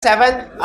7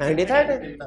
1913.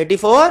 84,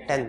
million.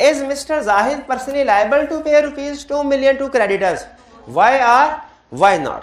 Is Mr. Zahid personally liable to pay ₹2 million to creditors? Why not?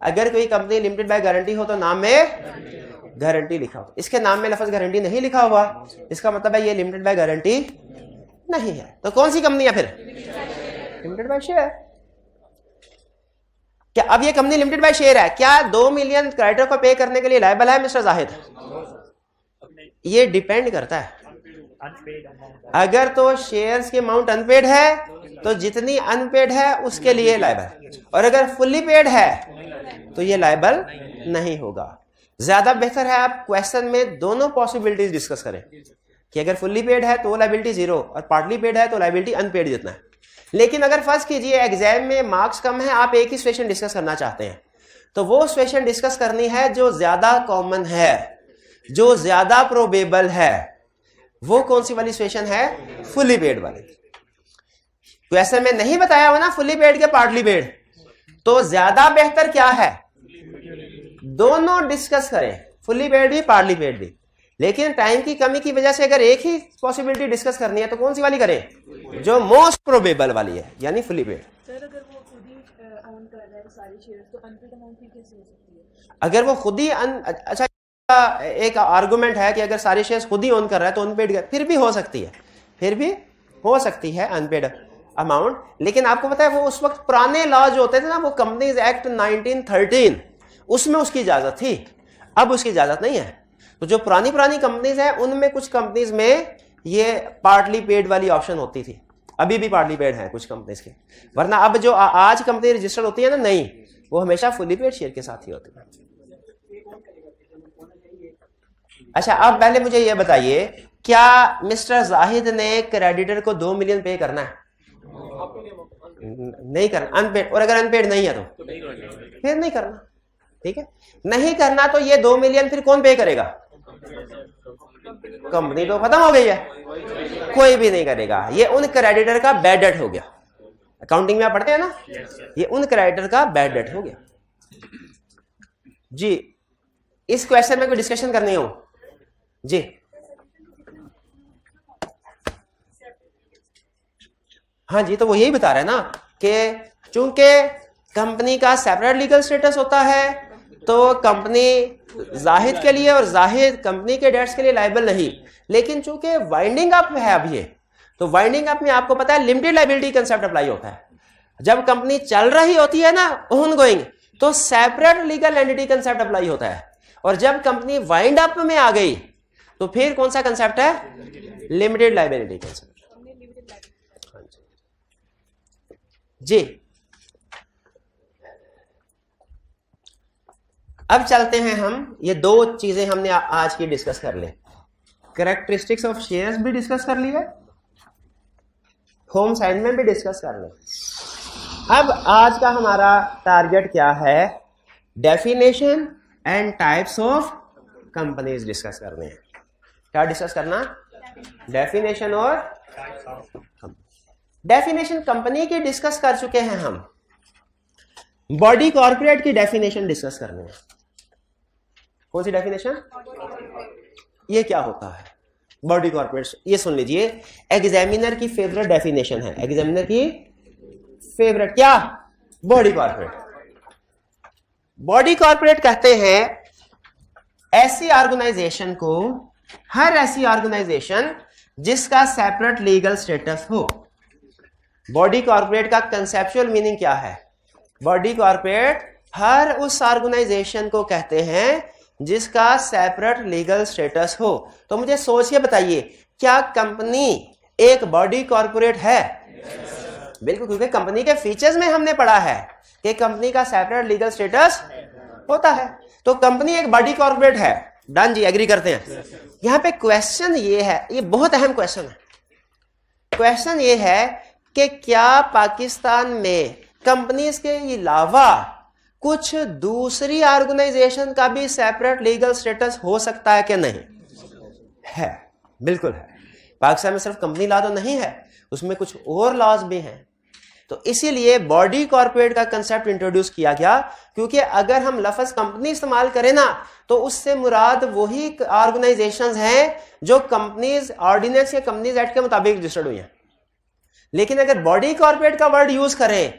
अगर कोई company limited by guarantee हो तो नाम में गारंटी लिखा हो, इसके नाम में लफ्ज गारंटी नहीं लिखा हुआ, इसका मतलब है ये लिमिटेड बाय गारंटी नहीं है। तो कौन सी कंपनी है फिर? Limited by share. क्या अब ये कंपनी लिमिटेड बाय शेयर है, क्या 2 मिलियन क्रेडिटर को पे करने के लिए लायबल है मिस्टर जाहिद? ये डिपेंड करता है। अगर तो शेयर्स की अमाउंट अनपेड है तो जितनी अनपेड है उसके लिए लायबल, और अगर फुल्ली पेड है तो ये लायबल नहीं होगा। ज्यादा बेहतर है आप क्वेश्चन में दोनों पॉसिबिलिटीज डिस्कस करें कि अगर फुल्ली पेड है तो लायबिलिटी 0 और पार्टली पेड है तो लायबिलिटी अनपेड जितना है। लेकिन अगर फर्ज कीजिए एग्जाम में मार्क्स कम है, आप एक ही सिचुएशन डिस्कस करना चाहते हैं, तो वो सिचुएशन डिस्कस करनी है जो ज्यादा कॉमन है, जो ज्यादा प्रोबेबल है। वो कौन सी वाली सिचुएशन है? फुल्ली पेड वाली। क्वेश्चन में नहीं बताया हुआ ना फुल्ली पेड के पार्टली पेड, तो ज्यादा बेहतर क्या है? दोनों डिस्कस करें, फुल्ली पेड भी पार्टली पेड भी। लेकिन टाइम की कमी की वजह से अगर एक ही पॉसिबिलिटी डिस्कस करनी है तो कौन सी वाली करें? जो मोस्ट प्रोबेबल वाली है, यानी फुल्ली पेड। सर अगर वो खुद ही ओन कर रहा है सारी शेयर्स तो अनपेड अमाउंट भी कैसे हो सकती है? अगर वो खुद ही अच्छा, एक आर्गुमेंट है कि अगर सारे शेयर्स खुद ही ओन कर रहा है तो अनपेड, फिर भी हो सकती है, फिर भी हो सकती है अनपेड अमाउंट। लेकिन आपको पता है वो उस वक्त पुराने लॉ जो होते थे ना, वो कंपनीज एक्ट 1913, उसमें उसकी इजाजत थी, अब उसकी इजाजत नहीं है। तो जो पुरानी कंपनीज हैं उनमें कुछ कंपनीज में ये पार्टली पेड वाली ऑप्शन होती थी, अभी भी पार्टली पेड है कुछ कंपनीज के, वरना अब जो आज कंपनी रजिस्टर्ड होती है ना, नहीं, वो हमेशा फुली पेड शेयर के साथ ही होती है। अच्छा, अब पहले मुझे ये बताइए, क्या मिस्टर जाहिद ने क्रेडिटर को 2 मिलियन पे करना है? नहीं करना, अनपेड। और अगर अनपेड नहीं है तो फिर नहीं करना, ठीक है? नहीं करना तो ये 2 मिलियन फिर कौन पे करेगा? कंपनी तो खत्म हो गई है, कोई भी नहीं करेगा। ये उन क्रेडिटर का बैड डेट हो गया। अकाउंटिंग में आप पढ़ते हैं ना, ये उन क्रेडिटर का बैड डेट हो गया। जी, इस क्वेश्चन में कोई डिस्कशन करनी हो? जी, हाँ जी, तो वो यही बता रहा है ना कि चूंकि कंपनी का सेपरेट लीगल स्टेटस होता है तो कंपनी जाहिद के लिए और जाहिद कंपनी के डेट्स के लिए लायबल नहीं। लेकिन चूंकि वाइंडिंग अप है अब ये, तो वाइंडिंग अप में आपको पता है लिमिटेड लायबिलिटी कंसेप्ट अप्लाई होता है। जब कंपनी चल रही होती है ना ऑन गोइंग, तो separate legal entity concept apply होता है, और जब कंपनी वाइंड अप में आ गई तो फिर कौन सा कंसेप्ट है? Limited liability concept. जी, अब चलते हैं हम, ये 2 चीजें हमने आज की डिस्कस कर ली। कैरेक्टरिस्टिक्स ऑफ शेयर्स भी डिस्कस कर ली है, होम असाइनमेंट भी डिस्कस कर ली। अब आज का हमारा टारगेट क्या है? Definition and types of companies discuss करने हैं। क्या डिस्कस करना? डेफिनेशन और डेफिनेशन कंपनी की डिस्कस कर चुके हैं हम, बॉडी कॉर्पोरेट की डेफिनेशन डिस्कस करनी है। कौन सी डेफिनेशन? ये क्या होता है बॉडी कॉर्पोरेट? ये सुन लीजिए, एग्जामिनर की फेवरेट डेफिनेशन है, एग्जामिनर की फेवरेट क्या? Body corporate. बॉडी कॉर्पोरेट कहते हैं ऐसी ऑर्गेनाइजेशन को, हर ऐसी ऑर्गेनाइजेशन जिसका सेपरेट लीगल स्टेटस हो। बॉडी कॉर्पोरेट का कंसेप्चुअल मीनिंग क्या है? बॉडी कॉर्पोरेट हर उस ऑर्गेनाइजेशन को कहते हैं जिसका सेपरेट लीगल स्टेटस हो। तो मुझे सोच के बताइए, क्या कंपनी एक बॉडी कॉर्पोरेट है? बिल्कुल, क्योंकि कंपनी के फीचर्स में हमने पढ़ा है कि कंपनी का सेपरेट लीगल स्टेटस होता है, तो कंपनी एक बॉडी कॉर्पोरेट है। डन जी, एग्री करते हैं। यहां पे क्वेश्चन ये है, ये बहुत अहम क्वेश्चन है। क्वेश्चन ये है कि क्या पाकिस्तान में कंपनीज के अलावा कुछ दूसरी ऑर्गेनाइजेशन का भी सेपरेट लीगल स्टेटस हो सकता है कि नहीं? है, बिल्कुल है। पाकिस्तान में सिर्फ कंपनी लॉ तो नहीं है, उसमें कुछ और लॉज भी हैं। तो इसीलिए बॉडी कॉर्पोरेट का कंसेप्ट इंट्रोड्यूस किया गया, क्योंकि अगर हम लफ्ज कंपनी इस्तेमाल करें ना तो उससे मुराद वही ऑर्गेनाइजेशंस हैं जो कंपनीज ऑर्डिनेंस या कंपनीज एक्ट के मुताबिक रजिस्टर्ड हुई हैं। लेकिन अगर बॉडी कॉर्पोरेट का वर्ड यूज करें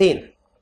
3.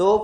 2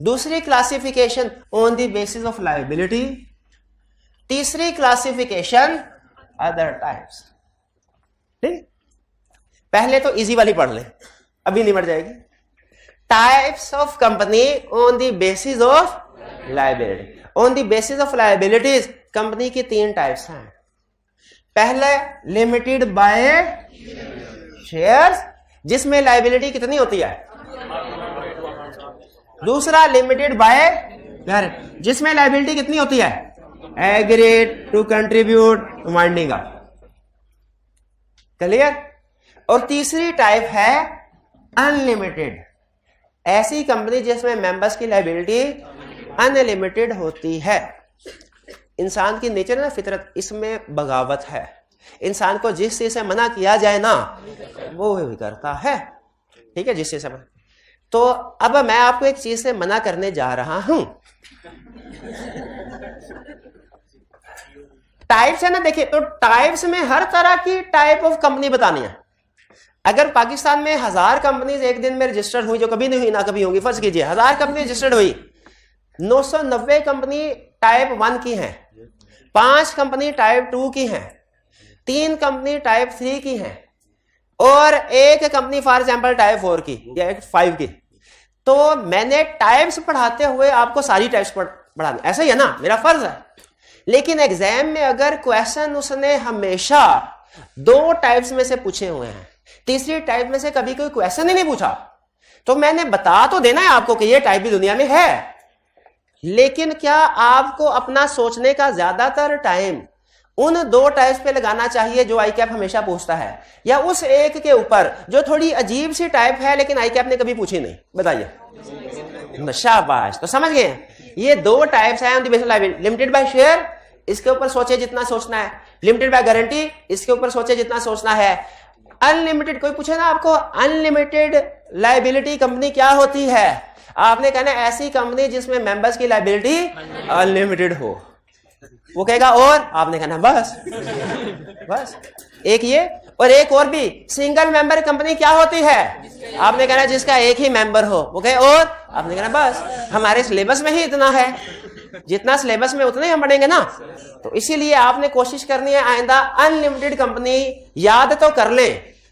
दूसरी classification on the basis of liability, तीसरी क्लासिफिकेशन अदर टाइप्स। ठीक, पहले तो इजी वाली पढ़ ले, अभी नहीं बढ़ जाएगी। Types of company on the basis of liability. On the basis of liabilities company की 3 टाइप्स हैं। पहले लिमिटेड बाय शेयर्स, जिसमें लायबिलिटी कितनी होती है? दूसरा लिमिटेड बाय गारंटी, जिसमें लायबिलिटी कितनी होती है? Agreed to contribute to winding up. Clear? और तीसरी टाइप है अनलिमिटेड, ऐसी कंपनी जिसमें मेंबर्स की लायबिलिटी अनलिमिटेड होती है। इंसान की नेचर है ना, फितरत, इसमें बगावत है। इंसान को जिस चीज से मना किया जाए ना वो भी करता है। ठीक है, जिस चीज से मना। तो अब मैं आपको एक चीज से मना करने जा रहा हूं। टाइप्स है ना, देखिए, तो टाइप्स में हर तरह की टाइप ऑफ कंपनी बतानी है। अगर पाकिस्तान में 1000 कंपनीज एक दिन में रजिस्टर्ड हुई, जो कभी नहीं हुई ना कभी होंगी, फर्ज कीजिए 1000 कंपनी रजिस्टर्ड हुई, 990 कंपनी टाइप 1 की हैं, 5 कंपनी टाइप 2 की हैं, 3 कंपनी टाइप 3 की हैं, और 1 कंपनी फॉर एग्जांपल टाइप 4 की या 5 की। तो मैंने टाइप्स पढ़ाते हुए आपको सारी टाइप्स पढ़ानी, ऐसा ही है ना, मेरा फर्ज है। लेकिन एग्जाम में अगर क्वेश्चन उसने हमेशा 2 टाइप्स में से पूछे हुए हैं, तीसरी टाइप में से कभी कोई क्वेश्चन ही नहीं पूछा, तो मैंने बता तो देना है आपको कि ये टाइप भी दुनिया में है। लेकिन क्या आपको अपना सोचने का ज्यादातर टाइम उन 2 टाइप्स पे लगाना चाहिए जो आई कैप हमेशा पूछता है, या उस एक के ऊपर जो थोड़ी अजीब सी टाइप है लेकिन आई कैप ने कभी पूछी नहीं? बताइए। शाबाश, तो समझ गए, ये 2 टाइप्स हैं। लिमिटेड बाय शेयर, इसके ऊपर सोचे जितना सोचना है। लिमिटेड बाय गारंटी, इसके ऊपर सोचे जितना सोचना है। अनलिमिटेड, कोई पूछे ना आपको अनलिमिटेड लायबिलिटी कंपनी क्या होती है, आपने कहना ऐसी कंपनी जिसमें मेंबर्स की लायबिलिटी अनलिमिटेड हो। वो कहेगा और, आपने कहना बस एक ये, और एक और भी, सिंगल मेंबर कंपनी क्या होती है, आपने कहना जिसका एक ही मेंबर हो। वो कहे और, आपने कहना बस हमारे सिलेबस में ही इतना है, जितना सिलेबस में उतने हम पढ़ेंगे ना। तो इसीलिए आपने कोशिश करनी है आइंदा अनलिमिटेड कंपनी याद तो कर ले,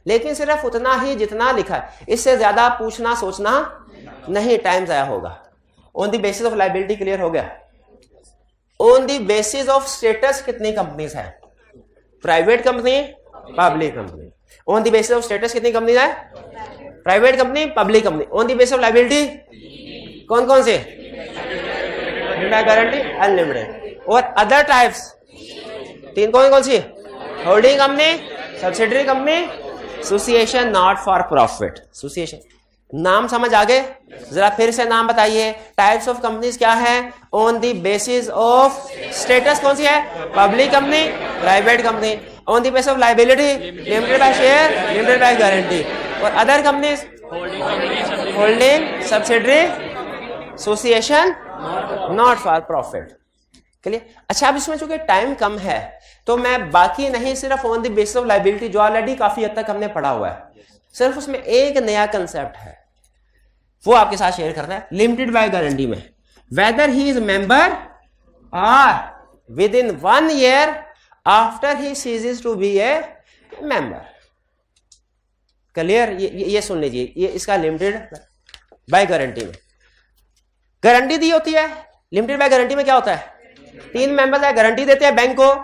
लेकिन सिर्फ उतना ही जितना लिखा है, इससे ज्यादा पूछना सोचना नहीं, टाइम जाया होगा। On the basis of liability clear हो गया। On the basis of status कितनी कंपनीज है? Private company, public company. On the basis of status कितनी कंपनी है? Private company, public company. On the basis of liability कौन कौन से? Guarantee, unlimited. और अदर टाइप्स 3 कौन कौन सी? Holding company, subsidiary company, association not for profit. Association, नाम समझ आ गए? जरा फिर से नाम बताइए। टाइप्स ऑफ कंपनीज क्या है? On the basis of status कौन सी है? Public company, private company. On the basis of liability, limited by share, limited by guarantee. और other companies, holding, subsidiary, association not for profit. Clear? अच्छा, अब इसमें चूंकि टाइम कम है तो मैं बाकी नहीं, सिर्फ on the basis of liability जो ऑलरेडी काफी हद तक हमने पढ़ा हुआ है, सिर्फ उसमें एक नया कंसेप्ट है, वो आपके साथ शेयर करना है। लिमिटेड बाय गारंटी में वेदर ही इज मेंबर और within 1 year after he ceases to be a member. Clear? ये सुन लीजिए, ये इसका लिमिटेड बाय गारंटी में गारंटी दी होती है। लिमिटेड बाय गारंटी में क्या होता है? 3 मेंबर्स है, गारंटी देते हैं बैंक को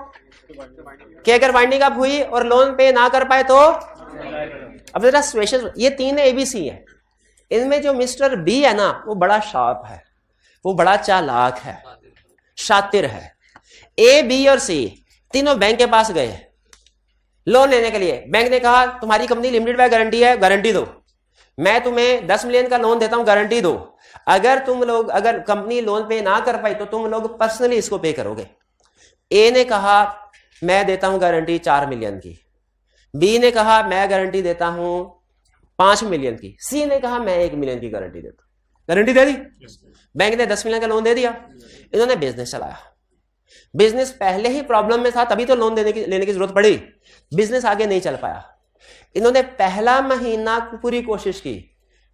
कि अगर वाइंडिंग अप हुई और लोन पे ना कर पाए तो। अब जरा सिचुएशन, ये 3 ABC है, इनमें जो मिस्टर बी है ना वो बड़ा शार्प है, वो बड़ा चालाक है, शातिर है। ए, बी और सी तीनों बैंक के पास गए लोन लेने के लिए। बैंक ने कहा तुम्हारी कंपनी लिमिटेड बाय गारंटी है, गारंटी दो, मैं तुम्हें 10 मिलियन का लोन देता हूं, गारंटी दो। अगर कंपनी लोन पे ना कर पाई तो तुम लोग पर्सनली इसको पे करोगे। ए ने कहा मैं देता हूं गारंटी 4 मिलियन की, बी ने कहा मैं गारंटी देता हूं 5 मिलियन की, सी ने कहा मैं 1 मिलियन की गारंटी देता हूं। गारंटी दे दी, बैंक ने 10 मिलियन का लोन दे दिया। इन्होंने बिजनेस चलाया, बिजनेस पहले ही प्रॉब्लम में था, तभी तो लोन लेने की जरूरत पड़ी, बिजनेस आगे नहीं चल पाया। इन्होंने पहला महीना पूरी कोशिश की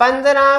15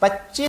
25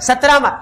17